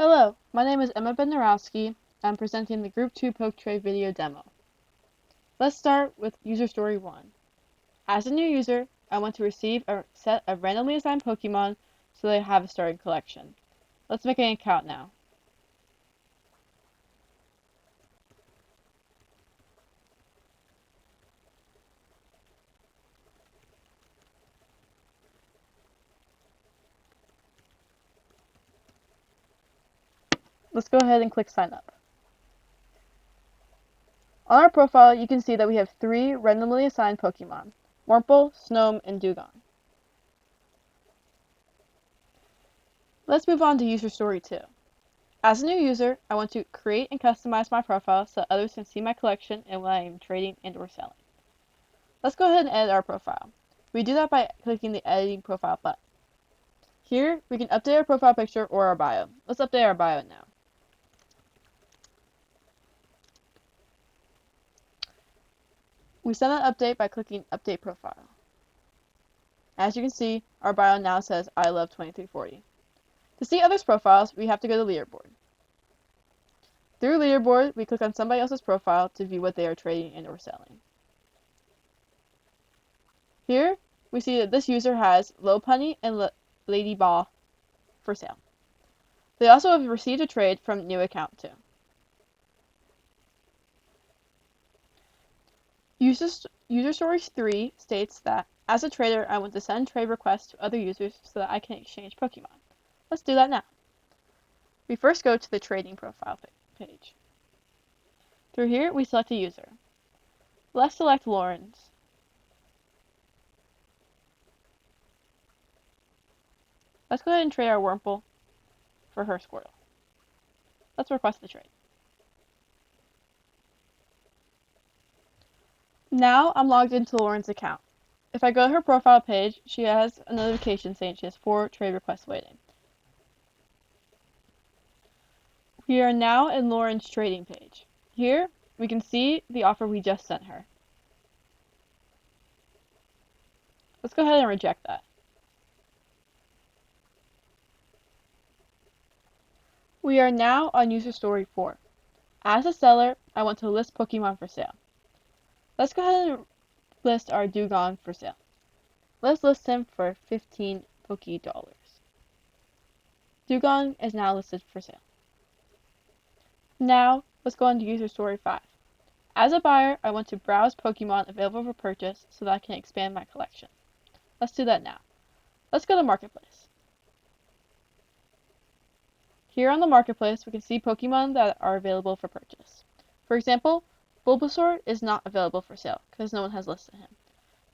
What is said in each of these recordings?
Hello, my name is Emma Bednarowski. I'm presenting the Group 2 PokeTrade video demo. Let's start with user story 1. As a new user, I want to receive a set of randomly assigned Pokemon so that I have a starting collection. Let's make an account now. Let's go ahead and click sign up. On our profile, you can see that we have 3 randomly assigned Pokemon: Wurmple, Snom, and Dewgong. Let's move on to user story 2. As a new user, I want to create and customize my profile so that others can see my collection and what I am trading and or selling. Let's go ahead and edit our profile. We do that by clicking the editing profile button. Here, we can update our profile picture or our bio. Let's update our bio now. We send an update by clicking update profile. As you can see, our bio now says I love 2340. To see others' profiles, we have to go to leaderboard. Through leaderboard, we click on somebody else's profile to view what they are trading and or selling. Here, we see that this user has Lopunny and Lady Ball for sale. They also have received a trade from new account too. User story 3 states that, as a trader, I want to send trade requests to other users so that I can exchange Pokemon. Let's do that now. We first go to the trading profile page. Through here, we select a user. Let's select Lauren's. Let's go ahead and trade our Wurmple for her Squirtle. Let's request the trade. Now I'm logged into Lauren's account. If I go to her profile page, she has a notification saying she has 4 trade requests waiting. We are now in Lauren's trading page. Here, we can see the offer we just sent her. Let's go ahead and reject that. We are now on user story 4. As a seller, I want to list Pokemon for sale. Let's go ahead and list our Dewgong for sale. Let's list him for 15 Poké-dollars. Dewgong is now listed for sale. Now, let's go on to user story 5. As a buyer, I want to browse Pokemon available for purchase so that I can expand my collection. Let's do that now. Let's go to Marketplace. Here on the Marketplace, we can see Pokemon that are available for purchase. For example, Bulbasaur is not available for sale because no one has listed him,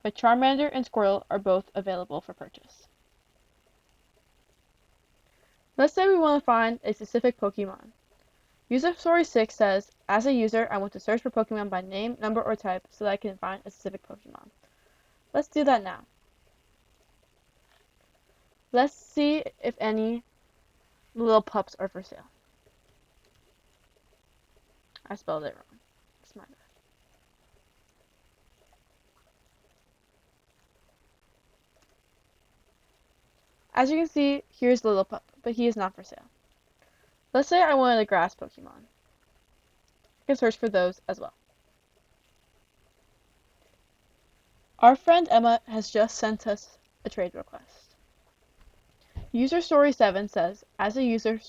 but Charmander and Squirtle are both available for purchase. Let's say we want to find a specific Pokemon. User story 6 says, as a user, I want to search for Pokemon by name, number, or type so that I can find a specific Pokemon. Let's do that now. Let's see if any little pups are for sale. I spelled it wrong. It's my bad. As you can see, here's Little Pup, but he is not for sale. Let's say I wanted a grass Pokemon. I can search for those as well. Our friend Emma has just sent us a trade request. User story 7 says, as a user,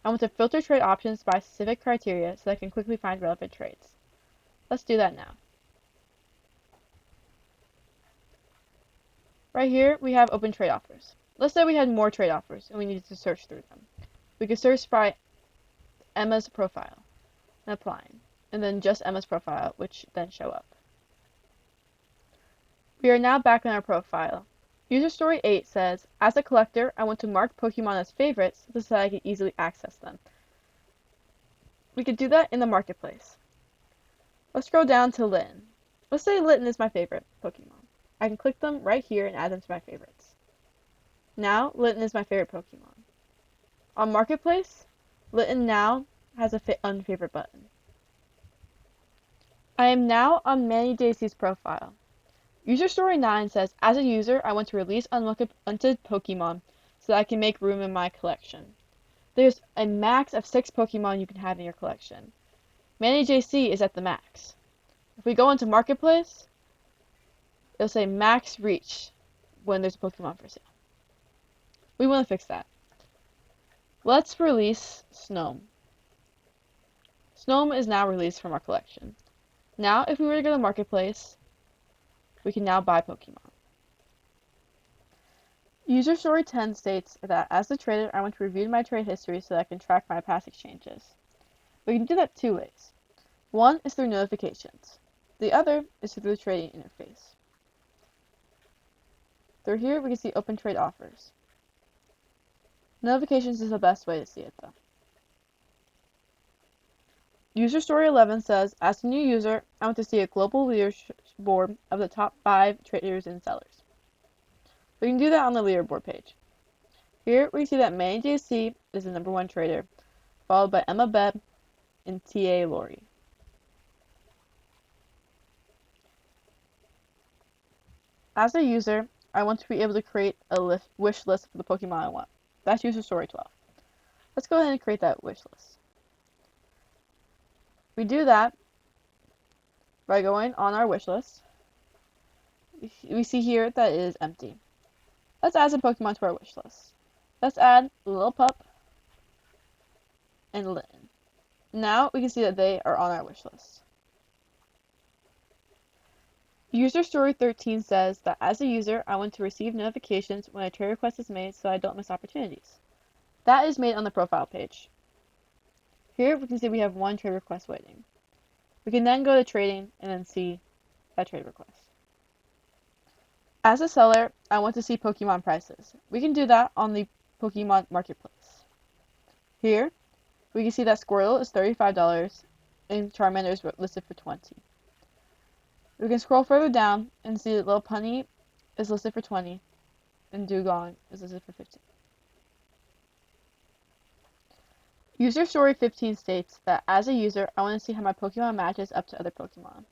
I want to filter trade options by specific criteria so that I can quickly find relevant trades. Let's do that now. Right here, we have open trade offers. Let's say we had more trade offers and we needed to search through them. We could search by Emma's profile and applying, and then just Emma's profile, which then show up. We are now back on our profile. User story 8 says, as a collector, I want to mark Pokemon as favorites so that I can easily access them. We could do that in the marketplace. Let's scroll down to Litten. Let's say Litten is my favorite Pokemon. I can click them right here and add them to my favorites. Now, Litten is my favorite Pokemon. On Marketplace, Litten now has a unfavorite button. I am now on Manny Daisy's profile. User story 9 says, as a user, I want to release unwanted Pokemon so that I can make room in my collection. There's a max of 6 Pokemon you can have in your collection. Manny JC is at the max. If we go into Marketplace, it'll say max reach when there's a Pokemon for sale. We want to fix that. Let's release Snom. Snom is now released from our collection. Now, if we were to go to Marketplace, we can now buy Pokemon. User Story 10 states that as the trader, I want to review my trade history so that I can track my past exchanges. We can do that 2 ways. One is through notifications. The other is through the trading interface. Through here, we can see open trade offers. Notifications is the best way to see it though. User Story 11 says, as a new user, I want to see a global leaderboard of the top 5 traders and sellers. We can do that on the leaderboard page. Here we see that Manny JC is the #1 trader, followed by Emma Bebb and TA Lori. As a user, I want to be able to create a wish list for the Pokemon I want. That's User Story 12. Let's go ahead and create that wish list. We do that by going on our wish list. We see here that it is empty. Let's add some Pokemon to our wish list. Let's add Lillipup and Litten. Now we can see that they are on our wish list. User Story 13 says that as a user, I want to receive notifications when a trade request is made so I don't miss opportunities. That is made on the profile page. Here we can see we have 1 trade request waiting. We can then go to trading and then see that trade request. As a seller, I want to see Pokemon prices. We can do that on the Pokemon Marketplace. Here, we can see that Squirtle is $35 and Charmander is listed for $20. We can scroll further down and see that Lopunny is listed for $20 and Dugong is listed for $15. User Story 15 states that as a user, I want to see how my Pokemon matches up to other Pokemon.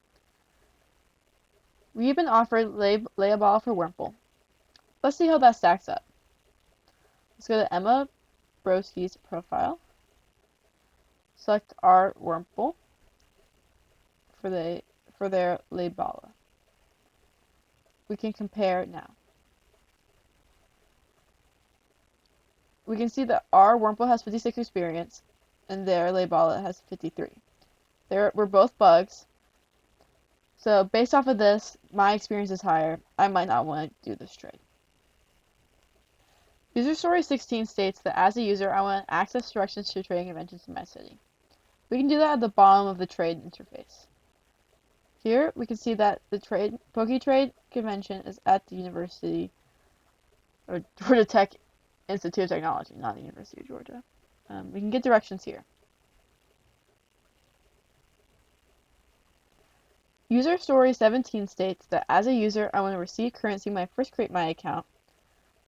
We've been offered Lay a Ball for Wurmple. Let's see how that stacks up. Let's go to Emma Broski's profile. Select our Wurmple for their Laybala. We can compare now. We can see that our Wurmple has 56 experience and their Laybala has 53. We're both bugs. So based off of this, my experience is higher. I might not want to do this trade. User Story 16 states that as a user, I want to access directions to trading conventions in my city. We can do that at the bottom of the trade interface. Here we can see that the PokeTrade convention is at the University or Georgia Tech Institute of Technology, not the University of Georgia. We can get directions here. User Story 17 states that as a user, I want to receive currency when I first create my account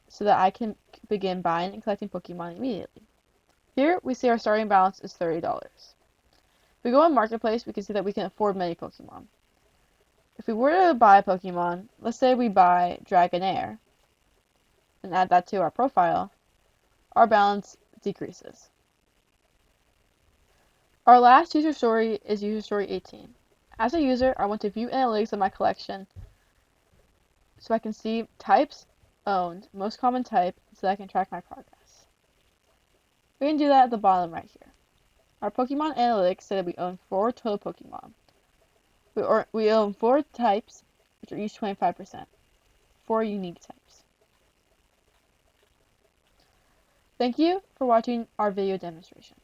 so that I can begin buying and collecting Pokemon immediately. Here we see our starting balance is $30. If we go on Marketplace, we can see that we can afford many Pokemon. If we were to buy a Pokemon, let's say we buy Dragonair and add that to our profile, our balance decreases. Our last user story is User Story 18. As a user, I want to view analytics of my collection so I can see types owned, most common type, so that I can track my progress. We can do that at the bottom right here. Our Pokemon analytics say that we own 4 total Pokemon. We own 4 types, which are each 25%. 4 unique types. Thank you for watching our video demonstration.